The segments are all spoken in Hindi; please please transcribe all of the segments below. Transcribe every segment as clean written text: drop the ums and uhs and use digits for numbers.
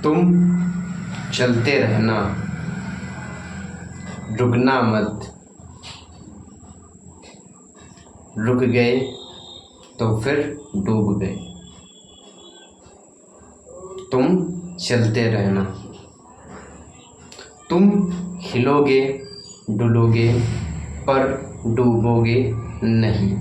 तुम चलते रहना, रुकना मत। रुक गए तो फिर डूब गए। तुम चलते रहना। तुम हिलोगे डुलोगे पर डूबोगे नहीं।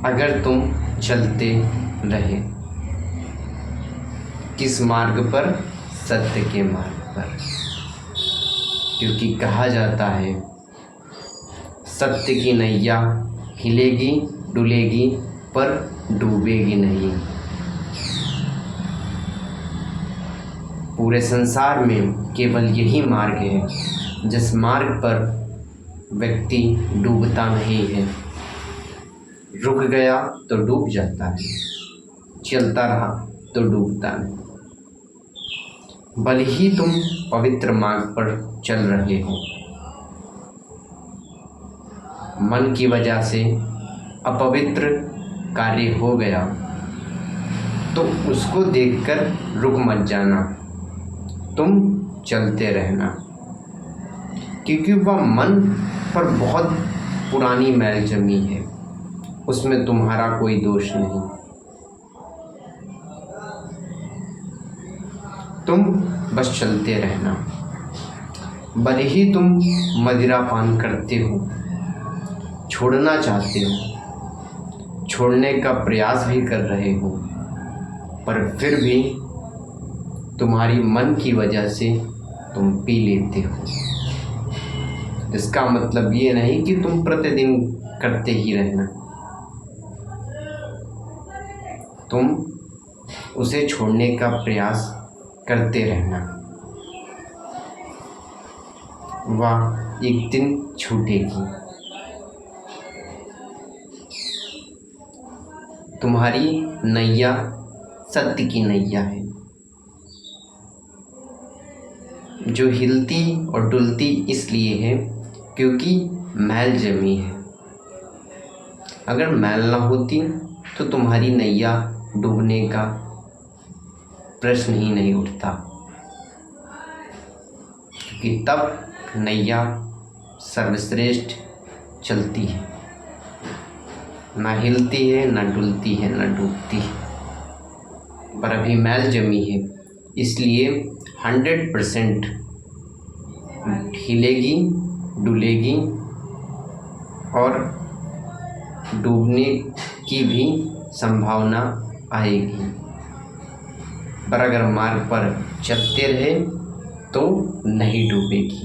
अगर तुम चलते रहे किस मार्ग पर? सत्य के मार्ग पर। क्योंकि कहा जाता है सत्य की नैया हिलेगी डुलेगी पर डूबेगी नहीं। पूरे संसार में केवल यही मार्ग है जिस मार्ग पर व्यक्ति डूबता नहीं है। रुक गया तो डूब जाता है, चलता रहा तो डूबता नहीं। भले ही तुम पवित्र मार्ग पर चल रहे हो, मन की वजह से अपवित्र कार्य हो गया तो उसको देखकर रुक मत जाना, तुम चलते रहना। क्योंकि वह मन पर बहुत पुरानी मैल जमी है, उसमें तुम्हारा कोई दोष नहीं। तुम बस चलते रहना। भले ही तुम मदिरा पान करते हो, छोड़ना चाहते हो, छोड़ने का प्रयास भी कर रहे हो, पर फिर भी तुम्हारी मन की वजह से तुम पी लेते हो। इसका मतलब ये नहीं कि तुम प्रतिदिन करते ही रहना, तुम उसे छोड़ने का प्रयास करते रहना। वह एक दिन छूटेगी। तुम्हारी नैया सत्य की नैया है जो हिलती और डुलती इसलिए है क्योंकि मैल जमी है। अगर मैल ना होती तो तुम्हारी नैया डूबने का प्रश्न ही नहीं उठता, क्योंकि तब नैया सर्वश्रेष्ठ चलती है, ना हिलती है ना डुलती है ना डूबती है। पर अभी मैल जमी है इसलिए 100% हिलेगी डुलेगी और डूबने की भी संभावना आएगी। पर अगर मार्ग पर चलते रहे तो नहीं डूबेगी।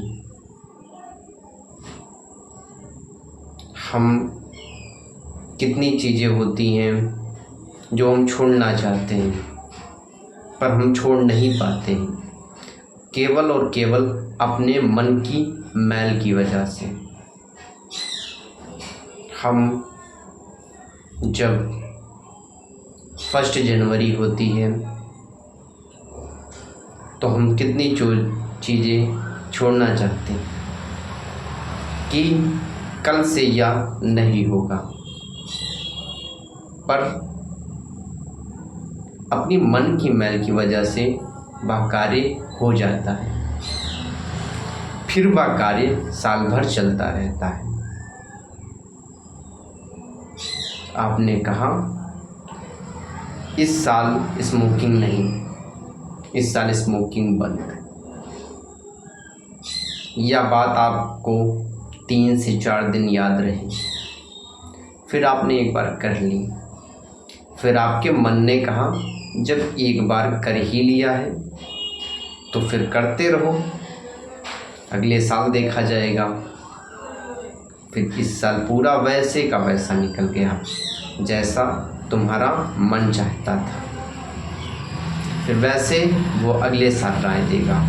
हम कितनी चीज़ें होती हैं जो हम छोड़ना चाहते हैं पर हम छोड़ नहीं पाते हैं, केवल और केवल अपने मन की मैल की वजह से। हम जब 1 जनवरी होती है तो हम कितनी चीज़ें छोड़ना चाहते हैं कि कल से यह नहीं होगा, पर अपनी मन की मैल की वजह से वह कार्य हो जाता है। फिर वह कार्य साल भर चलता रहता है। आपने कहा इस साल स्मोकिंग नहीं, इस साल स्मोकिंग बंद। यह बात आपको 3 से 4 दिन याद रही, फिर आपने एक बार कर ली, फिर आपके मन ने कहा जब एक बार कर ही लिया है तो फिर करते रहो, अगले साल देखा जाएगा। फिर इस साल पूरा वैसे का वैसा निकल गया जैसा तुम्हारा मन चाहता था। फिर वैसे वो अगले साल राय देगा।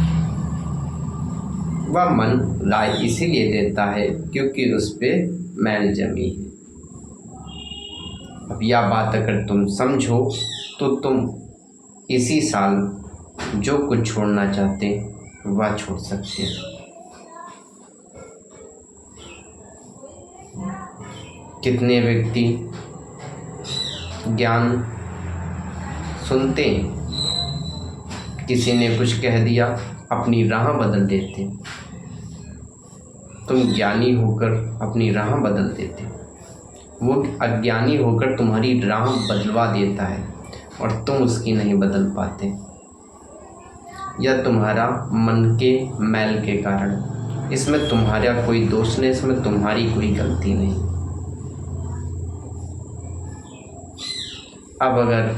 वह मन राय इसीलिए देता है क्योंकि उस पर मैल जमी है। अब यह बात अगर तुम समझो तो तुम इसी साल जो कुछ छोड़ना चाहते वह छोड़ सकते हो। कितने व्यक्ति ज्ञान सुनते हैं, किसी ने कुछ कह दिया अपनी राह बदल देते। तुम ज्ञानी होकर अपनी राह बदल देते, वो अज्ञानी होकर तुम्हारी राह बदलवा देता है और तुम उसकी नहीं बदल पाते। यह तुम्हारा मन के मैल के कारण। इसमें तुम्हारा कोई दोष नहीं, इसमें तुम्हारी कोई गलती नहीं। अब अगर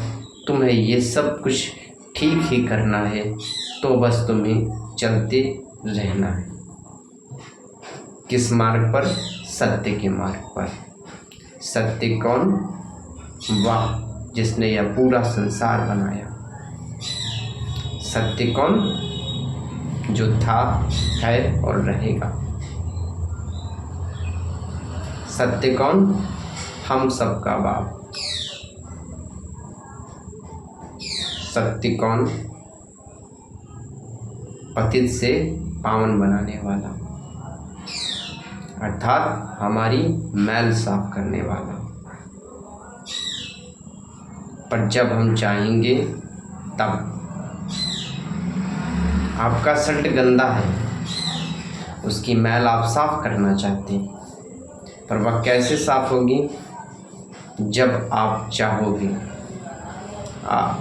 तुम्हें ये सब कुछ ठीक ही करना है तो बस तुम्हें चलते रहना है। किस मार्ग पर? सत्य के मार्ग पर। सत्य कौन? वह जिसने यह पूरा संसार बनाया। सत्य कौन? जो था, है और रहेगा। सत्य कौन? हम सबका बाप। सत्य कौन? पतित से पावन बनाने वाला, अर्थात हमारी मैल साफ करने वाला। पर जब हम चाहेंगे तब। आपका शर्ट गंदा है, उसकी मैल आप साफ करना चाहते हैं, पर वह कैसे साफ होगी? जब आप चाहोगे।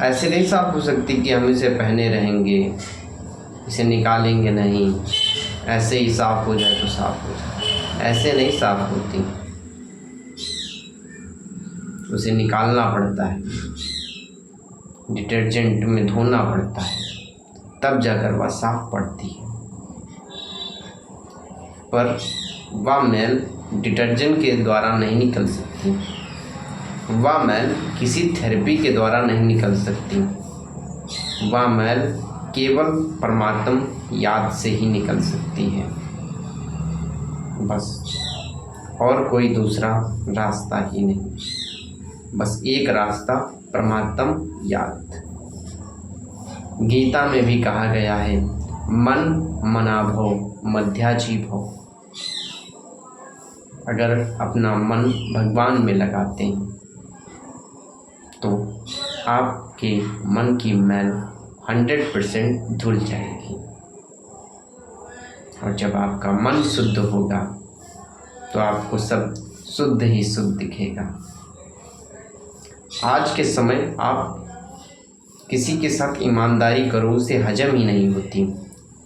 ऐसे नहीं साफ हो सकती कि हम इसे पहने रहेंगे, इसे निकालेंगे नहीं, ऐसे ही साफ हो जाए तो साफ हो जाए। ऐसे नहीं साफ होती, उसे निकालना पड़ता है, डिटर्जेंट में धोना पड़ता है, तब जाकर वह साफ पड़ती है। पर वह मैल डिटर्जेंट के द्वारा नहीं निकल सकती, वह मैल किसी थेरेपी के द्वारा नहीं निकल सकती। वह मैल केवल परमात्म याद से ही निकल सकती है, बस। और कोई दूसरा रास्ता ही नहीं, बस एक रास्ता, परमात्म याद। गीता में भी कहा गया है, मन मना भव मध्याजी भव। अगर अपना मन भगवान में लगाते हैं तो आपके मन की मैल 100% धुल जाएगी। और जब आपका मन शुद्ध होगा तो आपको सब शुद्ध ही शुद्ध दिखेगा। आज के समय आप किसी के साथ ईमानदारी करो, उसे हजम ही नहीं होती।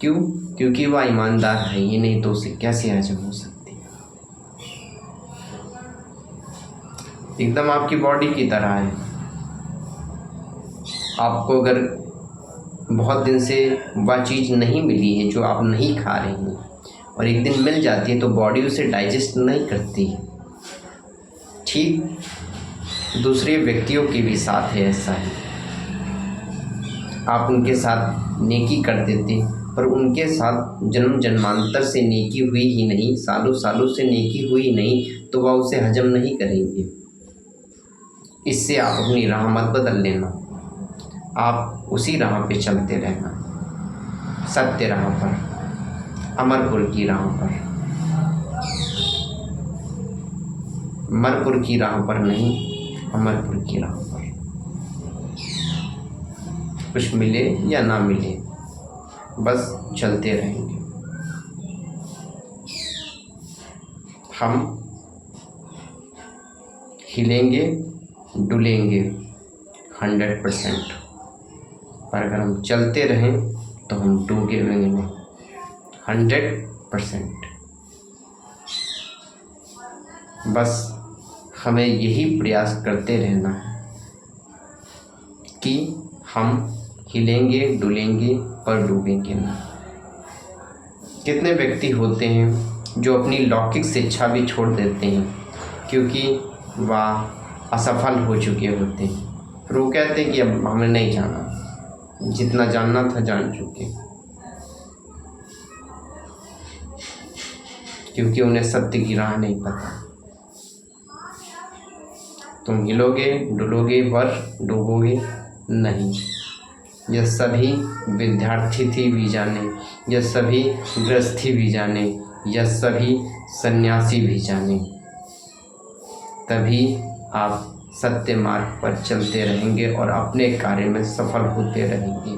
क्यों? क्योंकि वह ईमानदार है ही नहीं, तो उसे कैसे हजम हो सकती है? एकदम आपकी बॉडी की तरह है। आपको अगर बहुत दिन से वह चीज़ नहीं मिली है जो आप नहीं खा रहे हैं, और एक दिन मिल जाती है तो बॉडी उसे डाइजेस्ट नहीं करती है। ठीक दूसरे व्यक्तियों के भी साथ है ऐसा ही। आप उनके साथ नेकी कर देते, पर उनके साथ जन्म जन्मांतर से नेकी हुई ही नहीं, सालों सालों से नेकी हुई नहीं, तो वह उसे हजम नहीं करेंगे। इससे आप अपनी राह मत बदल लेना, आप उसी राह पे चलते रहना, सत्य राह पर, अमरपुर की राह पर। मरपुर की राह पर नहीं, अमरपुर की राह पर। कुछ मिले या ना मिले, बस चलते रहेंगे। हम हिलेंगे डुलेंगे 100%, पर अगर हम चलते रहें तो हम डूबे हुए नहीं 100%। बस हमें यही प्रयास करते रहना है कि हम हिलेंगे डुलेंगे पर डूबेंगे नहीं। कितने व्यक्ति होते हैं जो अपनी लौकिक शिक्षा भी छोड़ देते हैं क्योंकि वह असफल हो चुके होते हैं, फिर वो कहते हैं कि अब हमें नहीं जाना, जितना जानना था जान चुके, क्योंकि उन्हें सत्य की राह नहीं पता। तुम हिलोगे डुलोगे पर डूबोगे नहीं। यह सभी विद्यार्थी थी भी जाने, यह सभी गृहस्थी भी जाने, यह सभी सन्यासी भी जाने। तभी आप सत्य मार्ग पर चलते रहेंगे और अपने कार्य में सफल होते रहेंगे।